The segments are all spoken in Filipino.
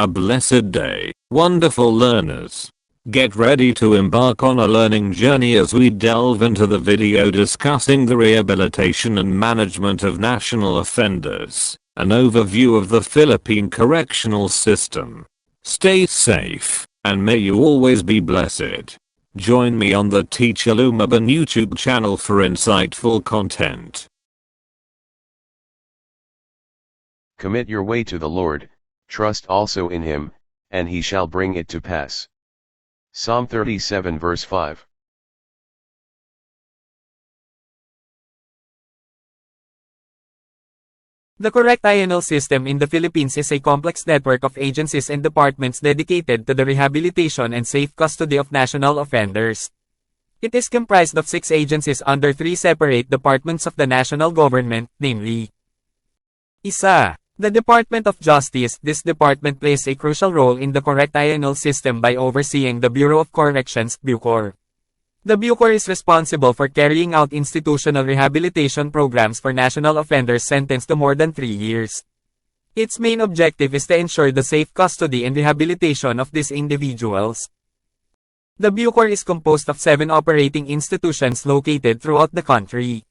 A blessed day, wonderful learners. Get ready to embark on a learning journey as we delve into the video discussing the rehabilitation and management of national offenders, an overview of the Philippine correctional system. Stay safe, and may you always be blessed. Join me on the Teacher Lumaban YouTube channel for insightful content. Commit your way to the Lord, trust also in him, and he shall bring it to pass. Psalm 37 verse 5. The correctional system in the Philippines is a complex network of agencies and departments dedicated to the rehabilitation and safe custody of national offenders. It is comprised of 6 agencies under 3 separate departments of the national government, namely: Isa, the Department of Justice. This department plays a crucial role in the correctional system by overseeing the Bureau of Corrections, BUCOR. The BUCOR is responsible for carrying out institutional rehabilitation programs for national offenders sentenced to more than 3 years. Its main objective is to ensure the safe custody and rehabilitation of these individuals. The BUCOR is composed of 7 operating institutions located throughout the country.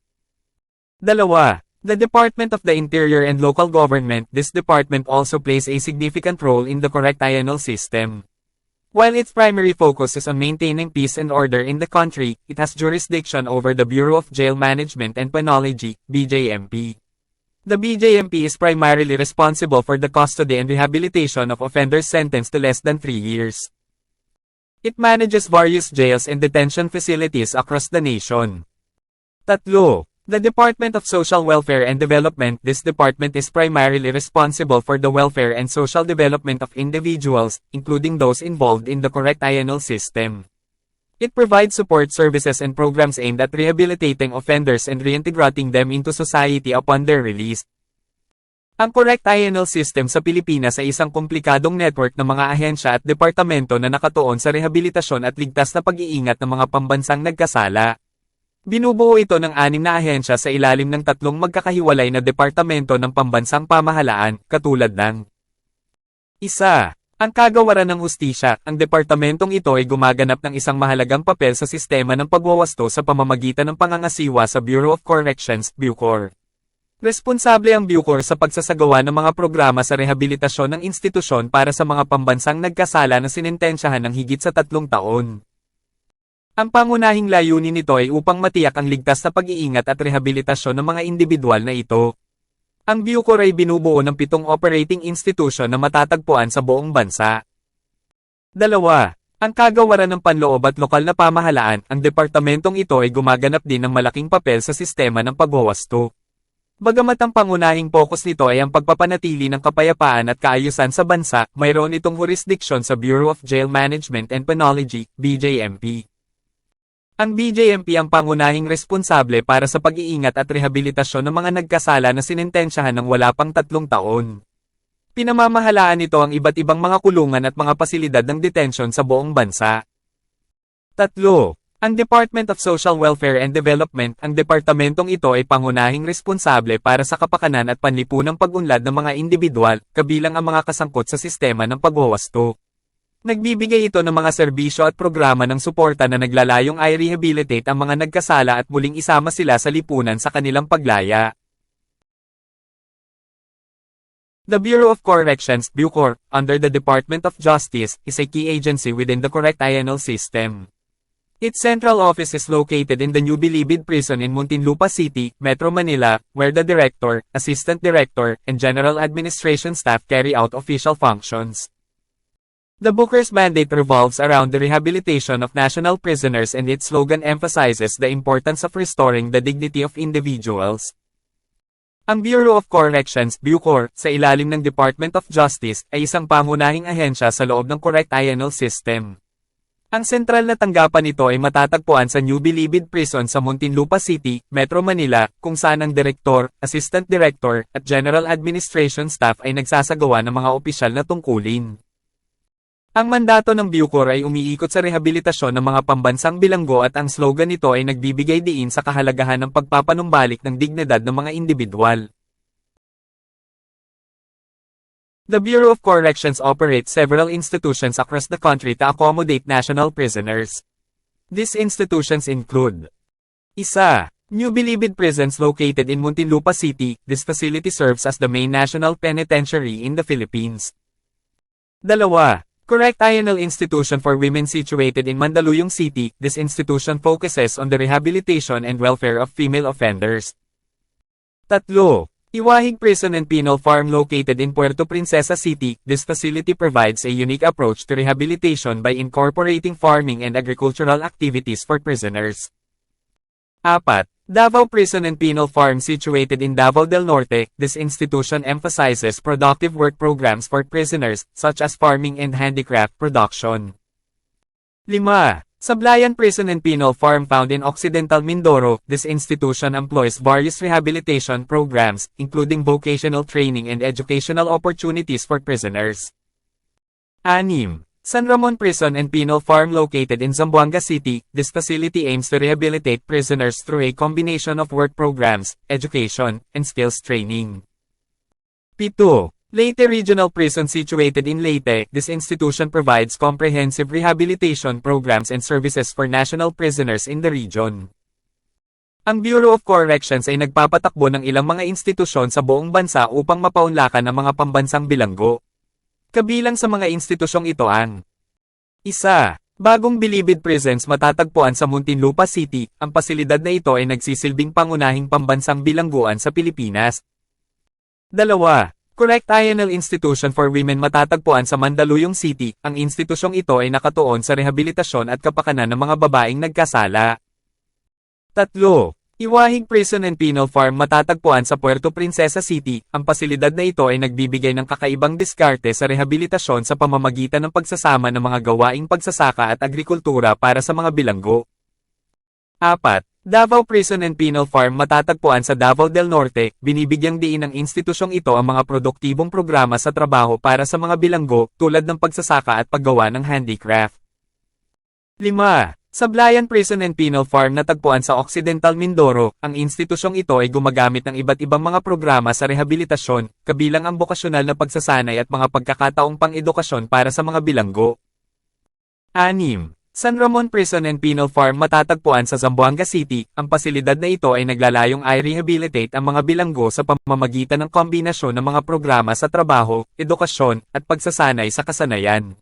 Dalawa, the Department of the Interior and Local Government. This department also plays a significant role in the correctional system. While its primary focus is on maintaining peace and order in the country, it has jurisdiction over the Bureau of Jail Management and Penology, BJMP. The BJMP is primarily responsible for the custody and rehabilitation of offenders sentenced to less than 3 years. It manages various jails and detention facilities across the nation. Tatlo, the Department of Social Welfare and Development. This department is primarily responsible for the welfare and social development of individuals, including those involved in the correctional system. It provides support services and programs aimed at rehabilitating offenders and reintegrating them into society upon their release. Ang correctional system sa Pilipinas ay isang komplikadong network ng mga ahensya at departamento na nakatuon sa rehabilitasyon at ligtas na pag-iingat ng mga pambansang nagkasala. Binubuo ito ng 6 na ahensya sa ilalim ng 3 magkakahiwalay na departamento ng pambansang pamahalaan, katulad ng Isa, ang Kagawaran ng Hustisya. Ang departamentong ito ay gumaganap ng isang mahalagang papel sa sistema ng pagwawasto sa pamamagitan ng pangangasiwa sa Bureau of Corrections, BUCOR. Responsable ang BUCOR sa pagsasagawa ng mga programa sa rehabilitasyon ng institusyon para sa mga pambansang nagkasala na sinintensyahan ng higit sa 3 taon. Ang pangunahing layunin nito ay upang matiyak ang ligtas na pag-iingat at rehabilitasyon ng mga individual na ito. Ang BUCOR ay binubuo ng 7 operating institution na matatagpuan sa buong bansa. 2. Ang Kagawaran ng Panloob at Lokal na Pamahalaan. Ang departamentong ito ay gumaganap din ng malaking papel sa sistema ng pagwawasto. Bagamat ang pangunahing focus nito ay ang pagpapanatili ng kapayapaan at kaayusan sa bansa, mayroon itong jurisdiction sa Bureau of Jail Management and Penology, BJMP. Ang BJMP ang pangunahing responsable para sa pag-iingat at rehabilitasyon ng mga nagkasala na sinintensyahan ng wala pang 3 taon. Pinamamahalaan nito ang iba't ibang mga kulungan at mga pasilidad ng detention sa buong bansa. 3. Ang Department of Social Welfare and Development. Ang departamentong ito ay pangunahing responsable para sa kapakanan at panlipunang pag-unlad ng mga individual, kabilang ang mga kasangkot sa sistema ng pagwawasto. Nagbibigay ito ng mga serbisyo at programa ng suporta na naglalayong i-rehabilitate ang mga nagkasala at muling isama sila sa lipunan sa kanilang paglaya. The Bureau of Corrections, BUCOR, under the Department of Justice, is a key agency within the correctional system. Its central office is located in the New Bilibid Prison in Muntinlupa City, Metro Manila, where the Director, Assistant Director, and General Administration staff carry out official functions. The BUCOR's mandate revolves around the rehabilitation of national prisoners, and its slogan emphasizes the importance of restoring the dignity of individuals. Ang Bureau of Corrections, BUCOR, sa ilalim ng Department of Justice, ay isang pangunahing ahensya sa loob ng correctional system. Ang sentral na tanggapan nito ay matatagpuan sa New Bilibid Prison sa Muntinlupa City, Metro Manila, kung saan ang Direktor, Assistant Director, at General Administration staff ay nagsasagawa ng mga opisyal na tungkulin. Ang mandato ng BUCOR ay umiikot sa rehabilitasyon ng mga pambansang bilanggo at ang slogan nito ay nagbibigay diin sa kahalagahan ng pagpapanumbalik ng dignidad ng mga individual. The Bureau of Corrections operates several institutions across the country to accommodate national prisoners. These institutions include: Isa, New Bilibid Prisons located in Muntinlupa City. This facility serves as the main national penitentiary in the Philippines. Dalawa, Correct INL Institution for Women situated in Mandaluyong City. This institution focuses on the rehabilitation and welfare of female offenders. Tatlo, Iwahig Prison and Penal Farm located in Puerto Princesa City. This facility provides a unique approach to rehabilitation by incorporating farming and agricultural activities for prisoners. Apat, Davao Prison and Penal Farm situated in Davao del Norte. This institution emphasizes productive work programs for prisoners, such as farming and handicraft production. 5. Sablayan Prison and Penal Farm found in Occidental Mindoro. This institution employs various rehabilitation programs, including vocational training and educational opportunities for prisoners. 6. San Ramon Prison and Penal Farm located in Zamboanga City. This facility aims to rehabilitate prisoners through a combination of work programs, education, and skills training. 7. Leyte Regional Prison situated in Leyte. This institution provides comprehensive rehabilitation programs and services for national prisoners in the region. Ang Bureau of Corrections ay nagpapatakbo ng ilang mga institusyon sa buong bansa upang mapaunlakan ang mga pambansang bilanggo. Kabilang sa mga institusyong ito ang: Isa, Bagong Bilibid Prisons matatagpuan sa Muntinlupa City. Ang pasilidad na ito ay nagsisilbing pangunahing pambansang bilangguan sa Pilipinas. 2. Correct INL Institution for Women matatagpuan sa Mandaluyong City. Ang institusyong ito ay nakatuon sa rehabilitasyon at kapakanan ng mga babaeng nagkasala. 3. Iwahig Prison and Penal Farm matatagpuan sa Puerto Princesa City. Ang pasilidad na ito ay nagbibigay ng kakaibang diskarte sa rehabilitasyon sa pamamagitan ng pagsasama ng mga gawaing pagsasaka at agrikultura para sa mga bilanggo. 4. Davao Prison and Penal Farm matatagpuan sa Davao del Norte. Binibigyang diin ng institusyong ito ang mga produktibong programa sa trabaho para sa mga bilanggo, tulad ng pagsasaka at paggawa ng handicraft. 5. Sablayan Prison and Penal Farm natagpuan sa Occidental Mindoro. Ang institusyong ito ay gumagamit ng iba't ibang mga programa sa rehabilitasyon, kabilang ang bokasyonal na pagsasanay at mga pagkakataong pang-edukasyon para sa mga bilanggo. 6. San Ramon Prison and Penal Farm matatagpuan sa Zamboanga City. Ang pasilidad na ito ay naglalayong i-rehabilitate ang mga bilanggo sa pamamagitan ng kombinasyon ng mga programa sa trabaho, edukasyon, at pagsasanay sa kasanayan.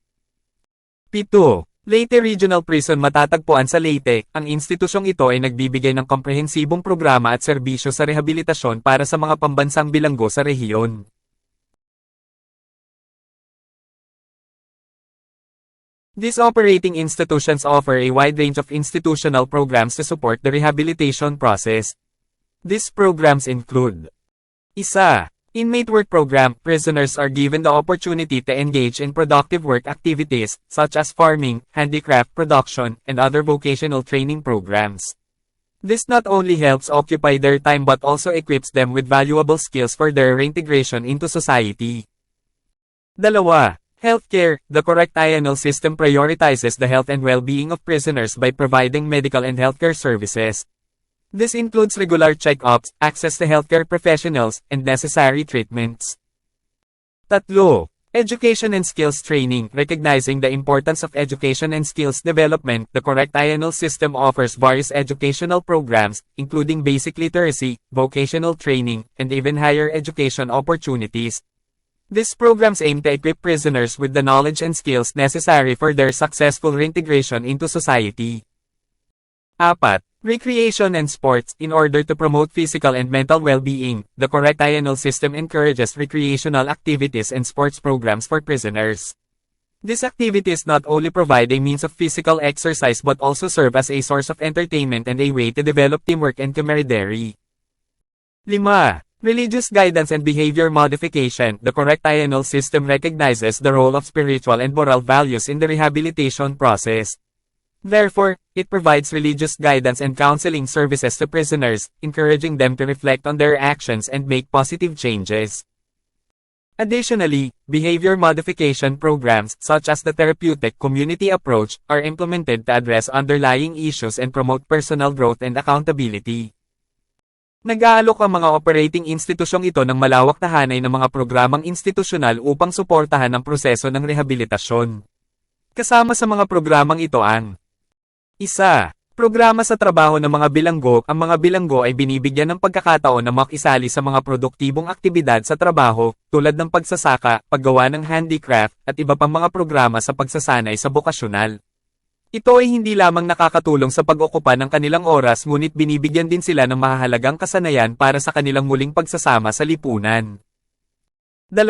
7. Leyte Regional Prison matatagpuan sa Leyte. Ang institusyong ito ay nagbibigay ng komprehensibong programa at serbisyo sa rehabilitasyon para sa mga pambansang bilanggo sa rehiyon. These operating institutions offer a wide range of institutional programs to support the rehabilitation process. These programs include: Isa, Inmate Work Program. Prisoners are given the opportunity to engage in productive work activities, such as farming, handicraft production, and other vocational training programs. This not only helps occupy their time but also equips them with valuable skills for their reintegration into society. 2. Healthcare. The Correct INL system prioritizes the health and well-being of prisoners by providing medical and healthcare services. This includes regular check-ups, access to healthcare professionals, and necessary treatments. 3. Education and skills training. Recognizing the importance of education and skills development, the Correct INL system offers various educational programs, including basic literacy, vocational training, and even higher education opportunities. These programs aim to equip prisoners with the knowledge and skills necessary for their successful reintegration into society. 4. Recreation and sports. In order to promote physical and mental well-being, the Correct INL system encourages recreational activities and sports programs for prisoners. These activities not only provide a means of physical exercise but also serve as a source of entertainment and a way to develop teamwork and camaraderie. 5. Religious guidance and behavior modification. The Correct INL system recognizes the role of spiritual and moral values in the rehabilitation process. Therefore, it provides religious guidance and counseling services to prisoners, encouraging them to reflect on their actions and make positive changes. Additionally, behavior modification programs, such as the therapeutic community approach, are implemented to address underlying issues and promote personal growth and accountability. Nag-aalok ang mga operating institusyong ito ng malawak na hanay ng mga programang institusyonal upang suportahan ang proseso ng rehabilitasyon. Kasama sa mga programang ito ang isa. Programa sa trabaho ng mga bilanggo. Ang mga bilanggo ay binibigyan ng pagkakataon na makisali sa mga produktibong aktibidad sa trabaho, tulad ng pagsasaka, paggawa ng handicraft, at iba pang mga programa sa pagsasanay sa bokasyonal. Ito ay hindi lamang nakakatulong sa pag-okupa ng kanilang oras ngunit binibigyan din sila ng mahahalagang kasanayan para sa kanilang muling pagsasama sa lipunan. 2.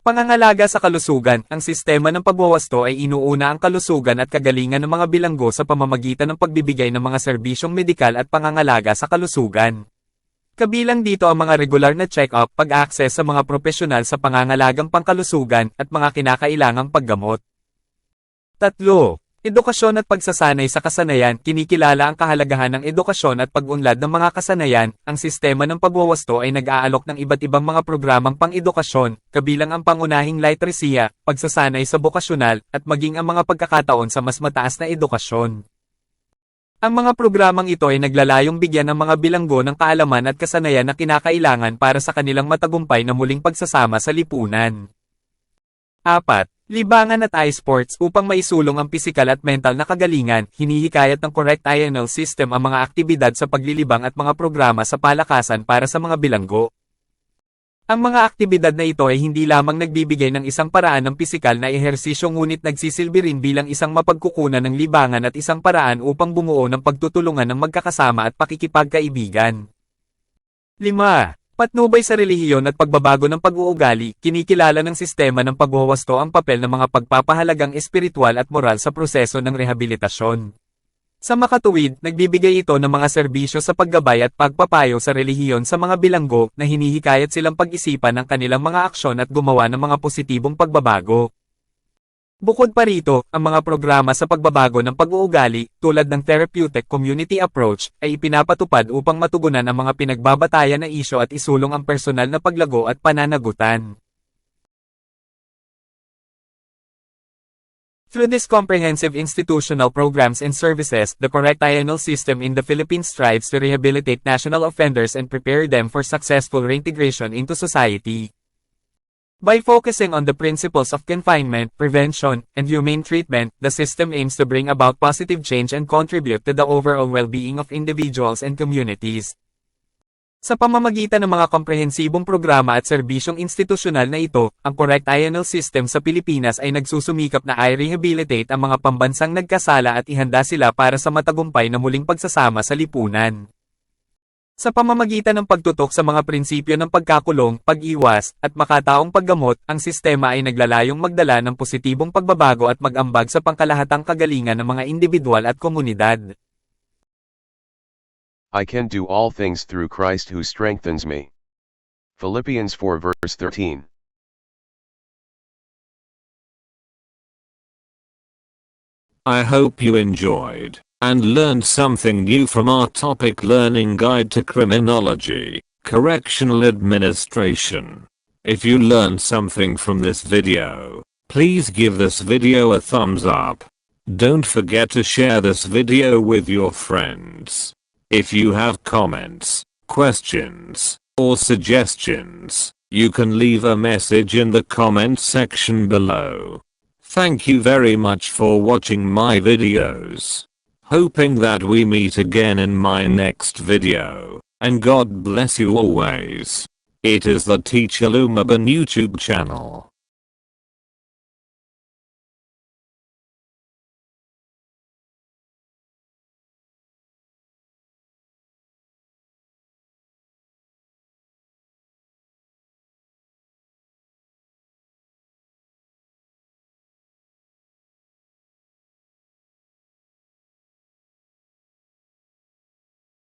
Pangangalaga sa kalusugan. Ang sistema ng pagwawasto ay inuuna ang kalusugan at kagalingan ng mga bilanggo sa pamamagitan ng pagbibigay ng mga serbisyong medikal at pangangalaga sa kalusugan. Kabilang dito ang mga regular na check-up, pag-access sa mga profesional sa pangangalagang pangkalusugan, at mga kinakailangang paggamot. 3. Edukasyon at pagsasanay sa kasanayan. Kinikilala ang kahalagahan ng edukasyon at pag-unlad ng mga kasanayan. Ang sistema ng pagwawasto ay nag-aalok ng iba't ibang mga programang pang-edukasyon, kabilang ang pangunahing literacy, pagsasanay sa bokasyonal, at maging ang mga pagkakataon sa mas mataas na edukasyon. Ang mga programang ito ay naglalayong bigyan ng mga bilanggo ng kaalaman at kasanayan na kinakailangan para sa kanilang matagumpay na muling pagsasama sa lipunan. 4. Libangan at iSports. Upang maisulong ang pisikal at mental na kagalingan, hinihikayat ng Correct INL System ang mga aktibidad sa paglilibang at mga programa sa palakasan para sa mga bilanggo. Ang mga aktibidad na ito ay hindi lamang nagbibigay ng isang paraan ng pisikal na ehersisyo ngunit nagsisilbi rin bilang isang mapagkukunan ng libangan at isang paraan upang bumuo ng pagtutulungan ng magkakasama at pakikipagkaibigan. 5. Patnubay sa relihiyon at pagbabago ng pag-uugali. Kinikilala ng sistema ng pagwawasto ang papel ng mga pagpapahalagang espiritual at moral sa proseso ng rehabilitasyon. Sa makatuwid, nagbibigay ito ng mga serbisyo sa paggabay at pagpapayo sa relihiyon sa mga bilanggo na hinihikayat silang pag-isipan ng kanilang mga aksyon at gumawa ng mga positibong pagbabago. Bukod pa rito, ang mga programa sa pagbabago ng pag-uugali, tulad ng Therapeutic Community Approach, ay ipinapatupad upang matugunan ang mga pinagbabatayan na isyo at isulong ang personal na paglago at pananagutan. Through this comprehensive institutional programs and services, the Correct INL System in the Philippines strives to rehabilitate national offenders and prepare them for successful reintegration into society. By focusing on the principles of confinement, prevention, and humane treatment, the system aims to bring about positive change and contribute to the overall well-being of individuals and communities. Sa pamamagitan ng mga komprehensibong programa at serbisyong institusyonal na ito, ang Correct INL System sa Pilipinas ay nagsusumikap na i-rehabilitate ang mga pambansang nagkasala at ihanda sila para sa matagumpay na muling pagsasama sa lipunan. Sa pamamagitan ng pagtutok sa mga prinsipyo ng pagkakulong, pag-iwas, at makataong paggamot, ang sistema ay naglalayong magdala ng positibong pagbabago at mag-ambag sa pangkalahatang kagalingan ng mga individual at komunidad. I can do all things through Christ who strengthens me. Philippians 4 verse 13. I hope you enjoyed and learned something new from our topic learning guide to criminology, correctional administration. If you learned something from this video, please give this video a thumbs up. Don't forget to share this video with your friends. If you have comments, questions, or suggestions, you can leave a message in the comment section below. Thank you very much for watching my videos. Hoping that we meet again in my next video, and God bless you always. It is the Teacher Lumaban YouTube channel.